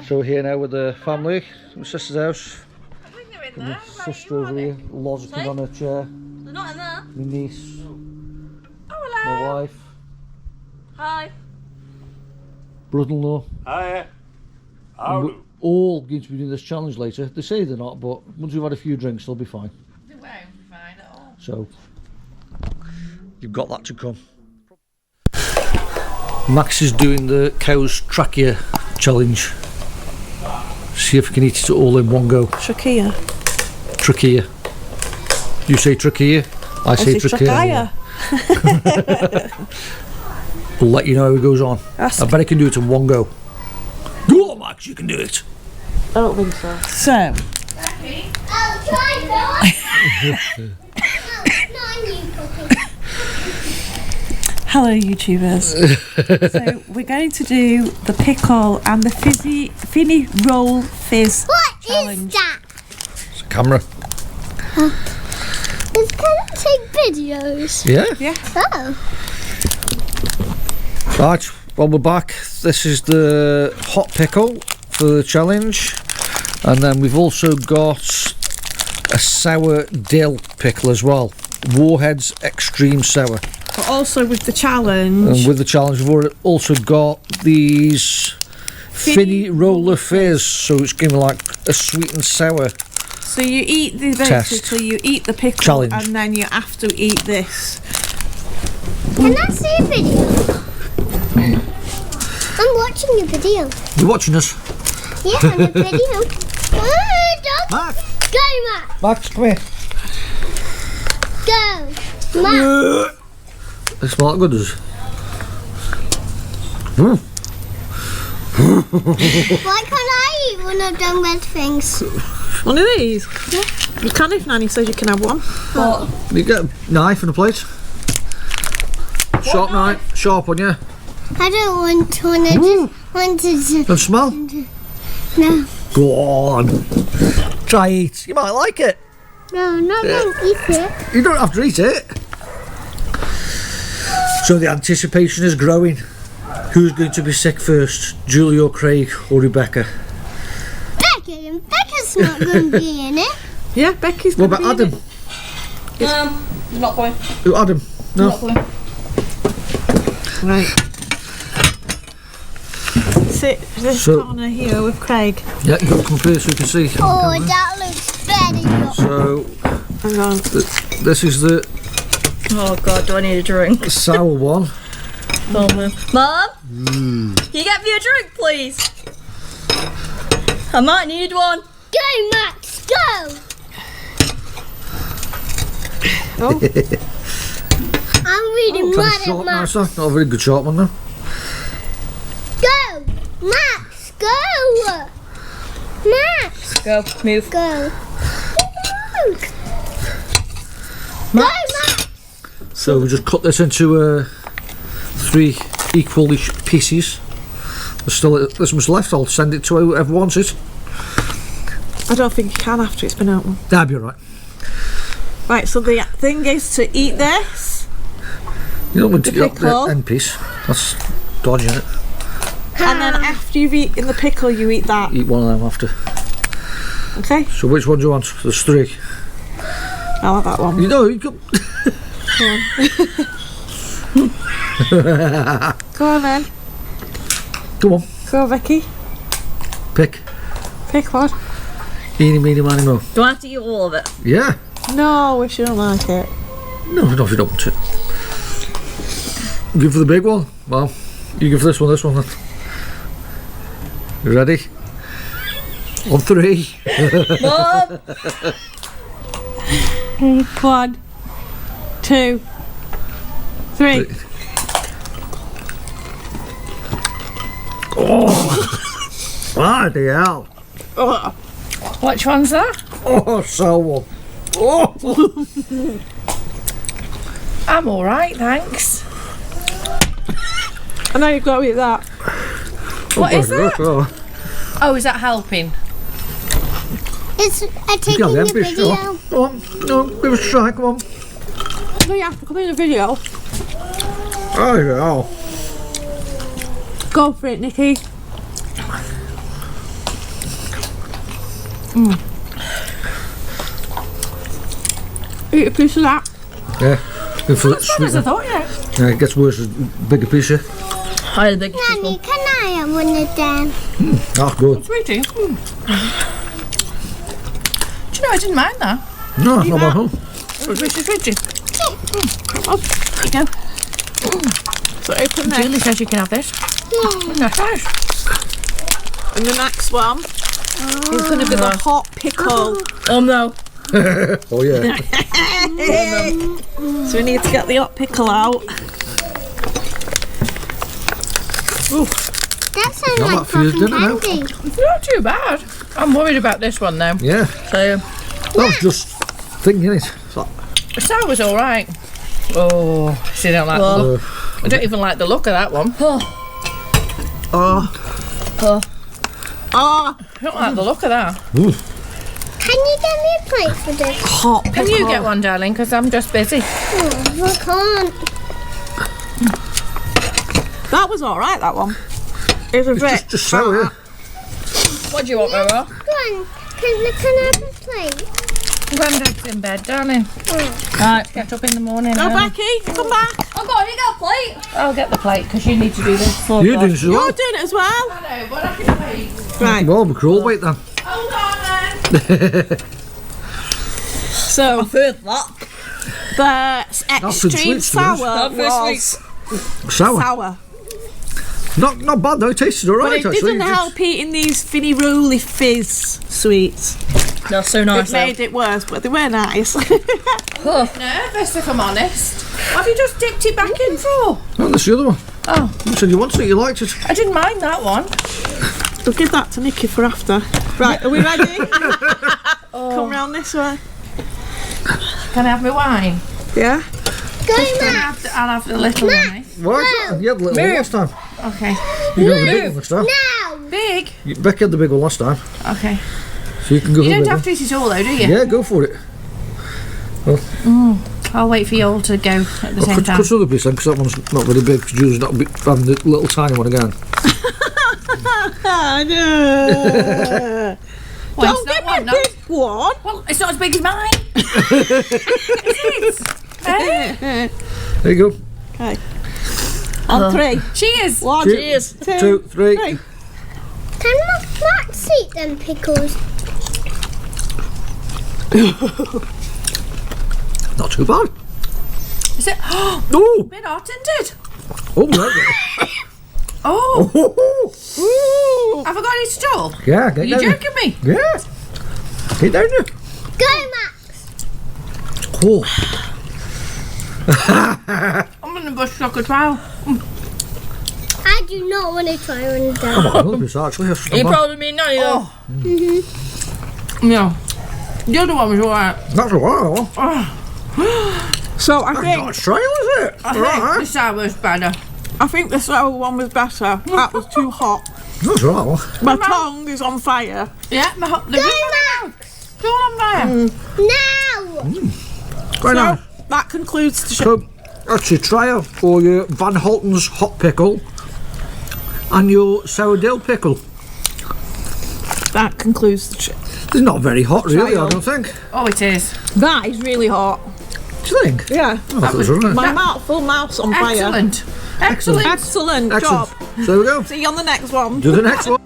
So we're here now with the family, my sister's house. I think they're in And there. my sister over here, lollicking on her chair. They're not in there. My niece, Oh, hello. my wife, Hi. brother-in-law. Hiya. We're Howdy. all going to be doing this challenge later. They say they're not, but once we've had a few drinks, they'll be fine. They won't be fine at all. So, you've got that to come. Max is doing the cow's trachea challenge. See if he can eat it all in one go. Trachea. Trachea. You say trachea, I say trachea. We'll let you know how it goes on. I bet I can do it in one go. Go on, Max, you can do it. I don't think so. So. I'll try. Hello, YouTubers. So we're going to do the pickle and the finny roll fizz challenge. Is that? It's a camera. Can I take videos? Yeah. Yeah. Oh. Right, well we're back. This is the hot pickle for the challenge. And then we've also got a sour dill pickle as well. Warhead's Extreme Sour. But also with the challenge. And with the challenge we've also got these Finny Roller Fizz. So it's going to be like a sweet and sour. So you eat the basically you eat the pickle Challenge. and then you have to eat this. Can I see a video? I'm watching a video. You watching us? Yeah, on a video. Dog. Max! Go, Max. Max, come here. Go. Max. They smell like good, does it? Why can't I eat one of them red things? One of these? Yeah. You can if Nanny says you can have one. But You get a knife and a plate. Sharp knife, sharp one, yeah. I don't want one. I just wanted to. And smell. No. Go on. Try eat. You might like it. No, not going to eat it. You don't have to eat it. So the anticipation is growing. Who's going to be sick first? Julie or Craig or Rebecca? Becky, and Becca's not going to be in it. yeah, Becky's What gonna about be in Adam? it. Not going. Who, Adam? No. Not going. Right. Sit this So- corner here with Craig. Yeah, you got to come up here so you can see. Oh, that looks better. So Hang on. this is the Oh god, do I need a drink? sour one. Mum? Can you get me a drink, please? I might need one. Go, Max, go. Oh. I'm really Kind of mad at short, Max. nicer. Not a very good short one though. Go, Max, go. Max, Go, move. go. Go, Max. So we just cut this into 3 equal pieces. There's still this much left. I'll send it to whoever wants it. I don't think you can after it's been opened. That'd be alright. Right, so the thing is to eat this, You don't want to get pickle. the end piece. That's dodgy, isn't it? and then after you've eaten the pickle, you eat that. Eat one of them after. Okay? So which one do you want? There's 3. I like that one. You know, you can. Go on then. Come on, Go, Vicky. pick. Pick one. Eeny, meeny, miny, mo. Do I have to eat all of it? Yeah. No, if you don't like it. No, if you don't want it. Give for the big one. Well, you give this one then. You ready? On 3. Mum! 1, 2, 3. Oh! Bloody hell. Oh. Which one's that? Oh, so one. Oh! I'm alright, thanks. I know you've got to eat that. What is that? Oh. Oh, is that helping? It's You taking got the the end piece. video. Come on. No, give us a try. Come on. No, you have to come in the video. Oh, yeah. Go for it, Nikki. Eat a piece of that. Yeah. Good for Not as bad as I sweet. thought, yeah. Yeah, it gets worse as bigger piece. Yeah. I had a big Nanny, can I have one of them? That's good. Sweetie. Do you know, I didn't mind that. No, not bad. Huh? Sweetie. Oh, there you go. So open there. Julie says you can have this. That's nice. And the next one is going to be the hot pickle. Oh no. Oh yeah. So we need to get the hot pickle out. That sounds Not like that feels fucking dinner now. candy. It's not too bad. I'm worried about this one now. Yeah. So That was just thinking it. the sour's all right. Oh, she don't like the look. I don't even like the look of that one. Oh. I don't like the look of that. Can you get me a plate for this? Hot pickle. Can you get one, darling? Because I'm just busy. Oh, I can't. That was all right, that one. It was a bit. Just sour. Yeah. What do you want, Mama? Go on. Can I have a plate? Granddad's in bed, darling. Right, get up in the morning. Go, early. Becky. Come back. Oh God, you got a plate? I'll get the plate because you need to do this. Oh, You God. doing as You're well? doing it as well. I know, but I can wait. Right. Well, we crawl wait then. Hold on then. So Heard that. the extreme sweet, to be sour honest. was Sour. sour. Not bad though. It tasted But alright it actually. didn't help eating these finny roly fizz sweets. That's so nice. It made it worse, but they were nice. Nervous, if I'm honest. What have you just dipped it back in for? Oh, that's the other one. Oh, You said you wanted it. You liked it. I didn't mind that one. We'll give that to Nikki for after. Right, are we ready? Come round this way. Can I have my wine? Yeah? Go, I'll Matt. have the little one. Why? You had the little one last time. Okay. You got the big one this time. Now. Big. Becky had the big one last time, Okay. so you can go You for the don't big have one. to eat it all though, do you? Yeah, go for it. I'll wait for you all to go at the same Cut time. the other piece then, because that one's not very big. Because Julie's not having the little tiny one again. I know. Well, Don't it's give not one, me no. a big one. Well, it's not as big as mine. It is. Hey? There you go. Okay. On three. Cheers. One, Cheers. two, 2, 3. three. Can Max eat them pickles? Not too bad. Is it? Oh, Oh, bit hot, isn't it? oh, right. Oh, Oh, have I got it at all? yeah, Are get you down there. joking me? Yeah. Get down there. Go, Max. Oh, I'm in the bush chocolate trial. I do not want to try one of them. come on, look at this actually. That's not You bad. probably mean none of that. No. The other one was alright. That's a while. So I Not think a trial, is it? I think the sour's better. the sour one was better. That was too hot. That's a while. My tongue is on fire. Yeah, the Go, Max. It's all on fire. Now. Right now. So that concludes the show. So, that's your trial for your Van Holten's hot pickle and your sour dill pickle. That concludes the show. It's not very hot, really, Trial. I don't think. Oh, it is. That is really hot. Do you think? Yeah. Oh, I thought it was alright. My full mouth's on fire. Excellent. Excellent. Excellent Excellent. job. So there we go. See you on the next one. Do the next one.